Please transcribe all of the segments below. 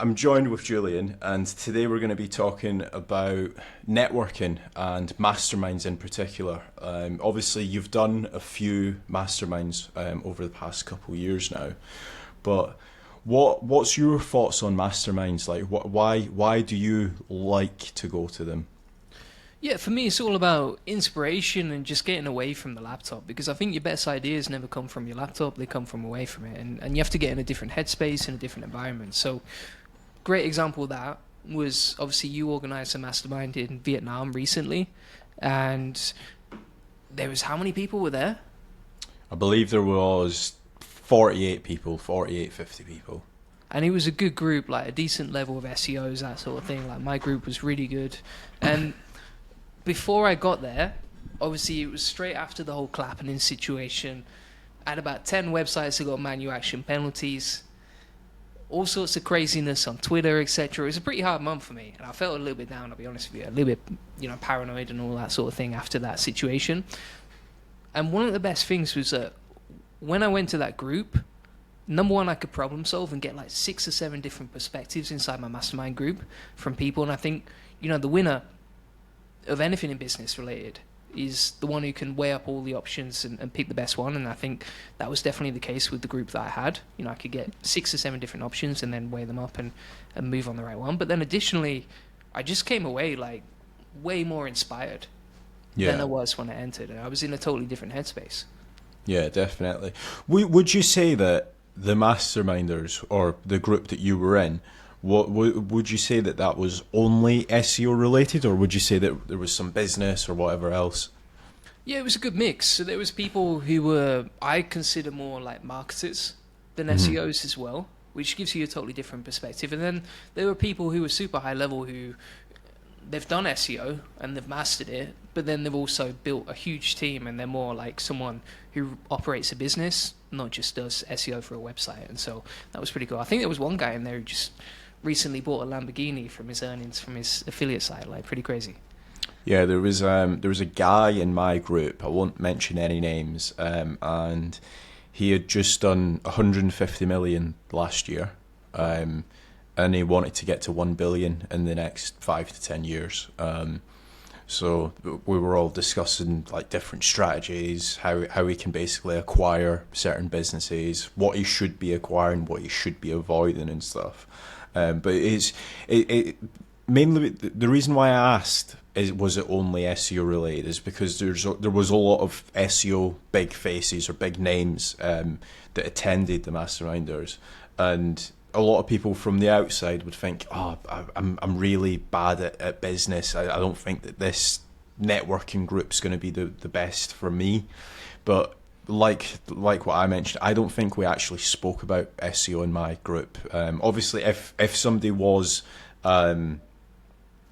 I'm joined with Julian, and today we're going to be talking about networking and masterminds in particular. Obviously, you've done a few masterminds over the past couple of years now, but what's your thoughts on masterminds? Like, why do you like to go to them? Yeah, for me, it's all about inspiration and just getting away from the laptop because I think your best ideas never come from your laptop, they come from away from it. And you have to get in a different headspace and a different environment. So, great example of that was obviously you organized a mastermind in Vietnam recently. And there was how many people were there? I believe there was 48 people, 48, 50 people. And it was a good group, like a decent level of SEOs, that sort of thing. Like my group was really good. And before I got there, obviously it was straight after the whole clapping situation. I had about 10 websites that got manual action penalties, all sorts of craziness on Twitter, etc. It was a pretty hard month for me, and I felt a little bit down, I'll be honest with you, a little bit, paranoid and all that sort of thing after that situation. And one of the best things was that when I went to that group, number one, I could problem solve and get like 6 or 7 different perspectives inside my mastermind group from people. And I think, the winner of anything in business related is the one who can weigh up all the options and pick the best one. And I think that was definitely the case with the group that I had. I could get 6 or 7 different options and then weigh them up and move on the right one. But then additionally, I just came away like way more inspired than I was when I entered. And I was in a totally different headspace. Yeah, definitely. Would you say that the Masterminders, or the group that you were in, would you say that was only SEO related, or would you say that there was some business or whatever else? Yeah, it was a good mix. So there was people who were, I consider, more like marketers than SEOs as well, which gives you a totally different perspective. And then there were people who were super high level who they've done SEO and they've mastered it, but then they've also built a huge team and they're more like someone who operates a business, not just does SEO for a website. And so that was pretty cool. I think there was one guy in there who just recently bought a Lamborghini from his earnings from his affiliate site, like pretty crazy. Yeah, there was a guy in my group, I won't mention any names, and he had just done 150 million last year, and he wanted to get to 1 billion in the next 5 to 10 years. So we were all discussing like different strategies, how he can basically acquire certain businesses, what he should be acquiring, what he should be avoiding and stuff. But it mainly the reason why I asked was it only SEO related is because there was a lot of SEO big faces or big names that attended the Masterminders, and a lot of people from the outside would think, oh, I'm really bad at business. I don't think that this networking group's going to be the best for me. But like what I mentioned, I don't think we actually spoke about SEO in my group. Obviously, if somebody was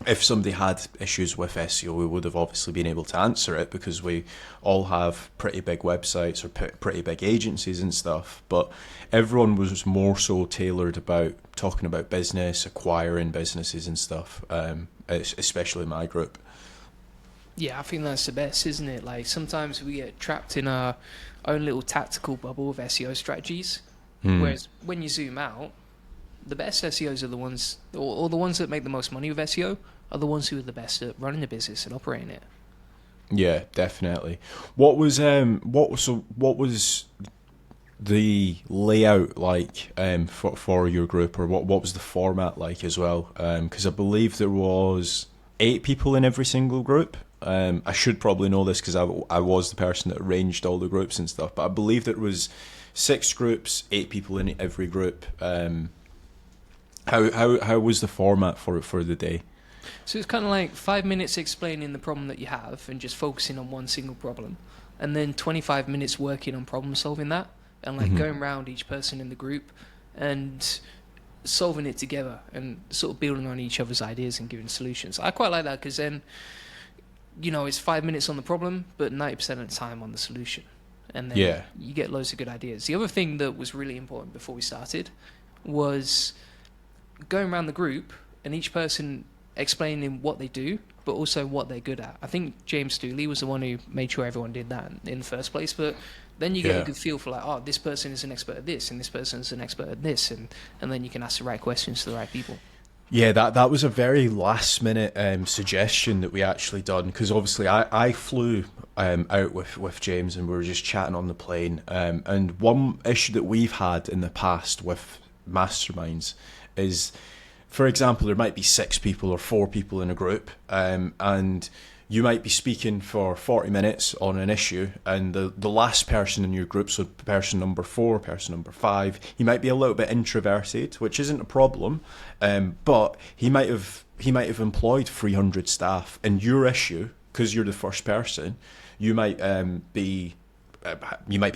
if somebody had issues with SEO, we would have obviously been able to answer it because we all have pretty big websites or pretty big agencies and stuff. But everyone was more so tailored about talking about business, acquiring businesses and stuff, especially my group. Yeah, I think that's the best, isn't it? Like sometimes we get trapped in our own little tactical bubble of SEO strategies, whereas when you zoom out, the best SEOs are the ones, or the ones that make the most money with SEO, are the ones who are the best at running the business and operating it. Yeah, definitely. What was the layout like for your group, or what was the format like as well? Because I believe there was 8 people in every single group. I should probably know this because I was the person that arranged all the groups and stuff. But I believe there was 6 groups, 8 people in every group. How was the format for the day? So it's kind of like 5 minutes explaining the problem that you have and just focusing on one single problem, and then 25 minutes working on problem solving that, and like going around each person in the group and solving it together and sort of building on each other's ideas and giving solutions. I quite like that because then, it's 5 minutes on the problem, but 90% of the time on the solution. And then you get loads of good ideas. The other thing that was really important before we started was going around the group and each person explaining what they do, but also what they're good at. I think James Dooley was the one who made sure everyone did that in the first place, but Then you get a good feel for like, oh, this person is an expert at this, and this person is an expert at this, and then you can ask the right questions to the right people. Yeah, that was a very last minute suggestion that we actually done, because obviously I flew out with James, and we were just chatting on the plane. And one issue that we've had in the past with Masterminds is, for example, there might be 6 people or 4 people in a group, and you might be speaking for 40 minutes on an issue, and the last person in your group, so person number 4, person number 5, he might be a little bit introverted, which isn't a problem, but he might have employed 300 staff, and your issue, because you're the first person, you might be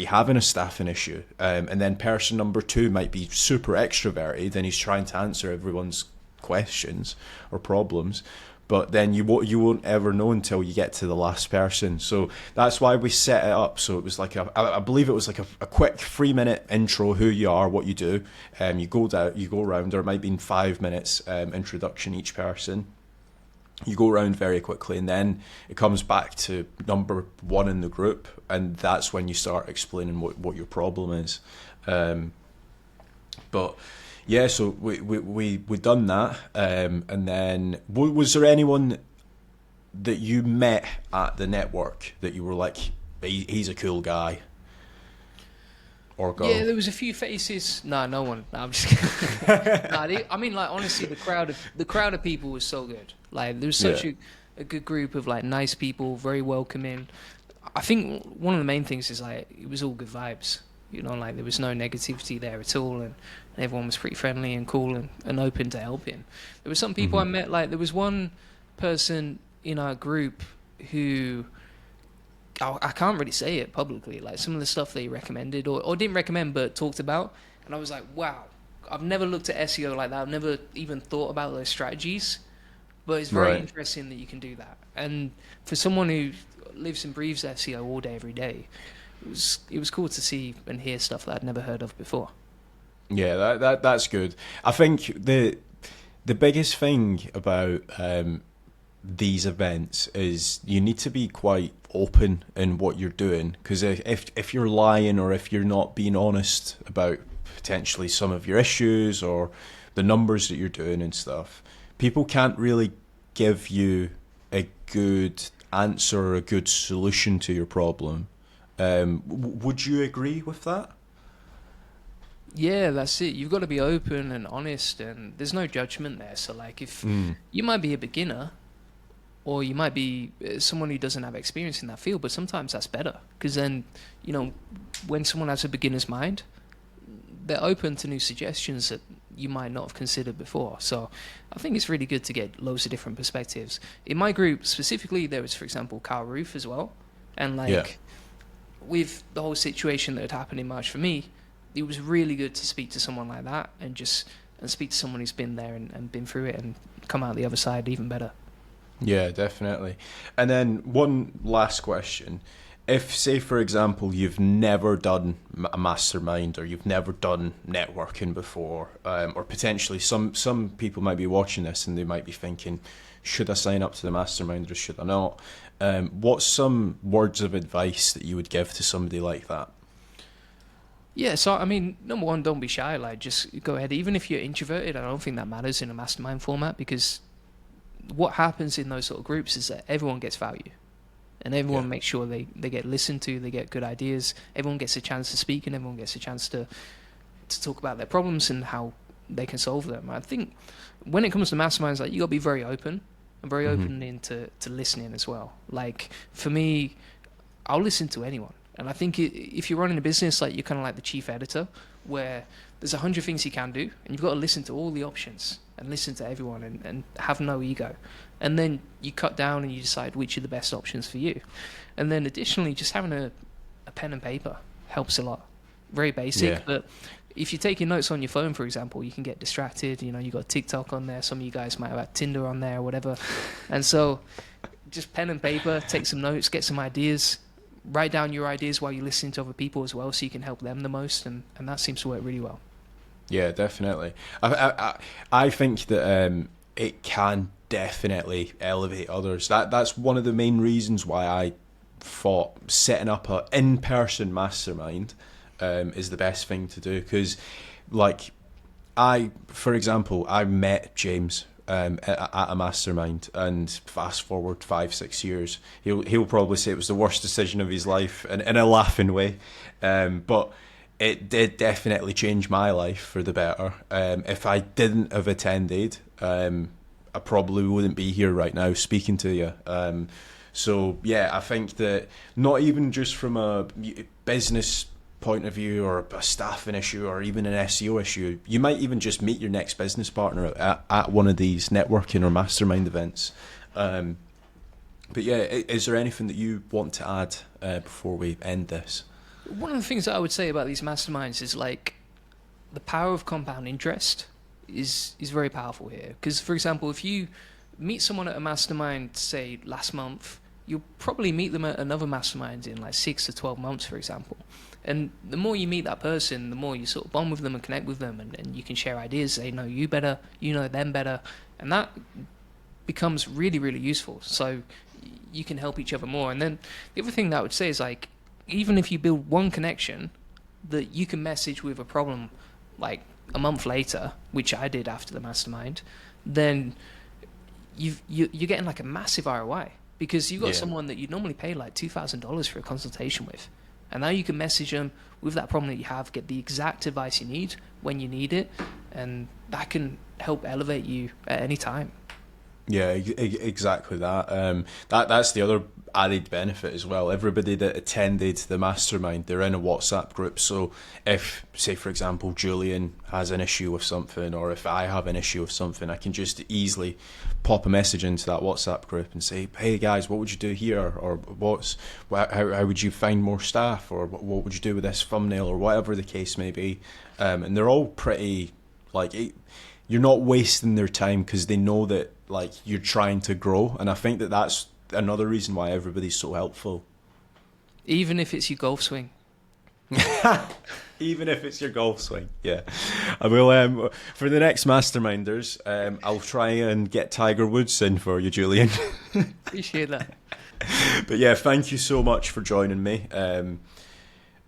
having a staffing issue, and then person number 2 might be super extroverted and he's trying to answer everyone's questions or problems, but then you won't ever know until you get to the last person. So that's why we set it up. So it was like I believe it was like a quick 3-minute intro, who you are, what you do. You go around, or it might be in 5 minutes introduction each person. You go around very quickly, and then it comes back to number 1 in the group, and that's when you start explaining what your problem is. But yeah, so we done that, and then was there anyone that you met at the network that you were like, he's a cool guy, or girl? Yeah, there was a few faces. No one. No, I'm just kidding. I mean, like, honestly, the crowd of people was so good. Like, there was such a good group of like nice people, very welcoming. I think one of the main things is like it was all good vibes. You know, like there was no negativity there at all, and everyone was pretty friendly and cool and open to helping. There were some people I met, like there was one person in our group who, I can't really say it publicly, like some of the stuff they recommended or didn't recommend but talked about, and I was like, wow, I've never looked at SEO like that. I've never even thought about those strategies, but it's very interesting that you can do that. And for someone who lives and breathes SEO all day, every day, it was cool to see and hear stuff that I'd never heard of before. Yeah, that's good. I think the biggest thing about these events is you need to be quite open in what you're doing, because if you're lying, or if you're not being honest about potentially some of your issues or the numbers that you're doing and stuff, people can't really give you a good answer or a good solution to your problem. Would you agree with that? Yeah, that's it. You've got to be open and honest, and there's no judgment there. So like if you might be a beginner, or you might be someone who doesn't have experience in that field, but sometimes that's better, because then, you know, when someone has a beginner's mind, they're open to new suggestions that you might not have considered before. So I think it's really good to get loads of different perspectives. In my group specifically, there was, for example, Carl Roof as well, and like with the whole situation that had happened in March for me, it was really good to speak to someone like that and speak to someone who's been there and been through it and come out the other side even better. Yeah, definitely. And then one last question. If, say, for example, you've never done a mastermind, or you've never done networking before, or potentially some people might be watching this and they might be thinking, should I sign up to the mastermind or should I not? What's some words of advice that you would give to somebody like that? Yeah, so I mean, number one, don't be shy. Like, just go ahead. Even if you're introverted, I don't think that matters in a mastermind format, because what happens in those sort of groups is that everyone gets value, and everyone makes sure they get listened to, they get good ideas, everyone gets a chance to speak, and everyone gets a chance to talk about their problems and how they can solve them. I think when it comes to masterminds, like, you got to be very open and very open into listening as well. Like, for me, I'll listen to anyone. And I think if you're running a business, like, you're kind of like the chief editor, where there's 100 things you can do, and you've got to listen to all the options and listen to everyone and have no ego. And then you cut down and you decide which are the best options for you. And then additionally, just having a pen and paper helps a lot. Very basic, but if you're taking notes on your phone, for example, you can get distracted. You know, you got TikTok on there. Some of you guys might have had Tinder on there or whatever. And so just pen and paper, take some notes, get some ideas. Write down your ideas while you're listening to other people as well, so you can help them the most, and that seems to work really well. Yeah, definitely. I think that it can definitely elevate others. That's one of the main reasons why I thought setting up a in-person mastermind is the best thing to do, because like for example, I met James at a mastermind, and fast forward 5-6 years, he'll probably say it was the worst decision of his life, and in a laughing way, but it did definitely change my life for the better. If I didn't have attended, I probably wouldn't be here right now speaking to you. So yeah, I think that not even just from a business point of view or a staffing issue or even an SEO issue, you might even just meet your next business partner at one of these networking or mastermind events. But yeah, is there anything that you want to add before we end this? One of the things that I would say about these masterminds is like the power of compound interest is very powerful here. Because, for example, if you meet someone at a mastermind, say last month, you'll probably meet them at another mastermind in like 6 to 12 months, for example. And the more you meet that person, the more you sort of bond with them and connect with them, and you can share ideas. They know you better, you know them better, and that becomes really, really useful. So you can help each other more. And then the other thing that I would say is, like, even if you build one connection that you can message with a problem like a month later, which I did after the mastermind, then you're getting like a massive ROI, because you've got someone that you'd normally pay like $2,000 for a consultation with, and now you can message them with that problem that you have, get the exact advice you need when you need it, and that can help elevate you at any time. Yeah, exactly that. That's the other added benefit as well. Everybody that attended the mastermind, they're in a WhatsApp group. So if, say, for example, Julian has an issue with something, or if I have an issue with something, I can just easily pop a message into that WhatsApp group and say, hey guys, what would you do here? Or how would you find more staff? Or what would you do with this thumbnail? Or whatever the case may be. And they're all pretty, like, you're not wasting their time, because they know that like you're trying to grow. And I think that that's another reason why everybody's so helpful. Even if it's your golf swing. Even if it's your golf swing, yeah. I will, for the next Masterminders, I'll try and get Tiger Woods in for you, Julian. Appreciate that. But yeah, thank you so much for joining me.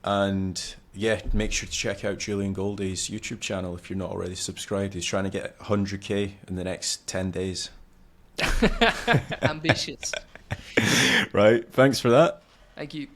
And yeah, make sure to check out Julian Goldie's YouTube channel if you're not already subscribed. He's trying to get 100k in the next 10 days. Ambitious. Right, thanks for that. Thank you.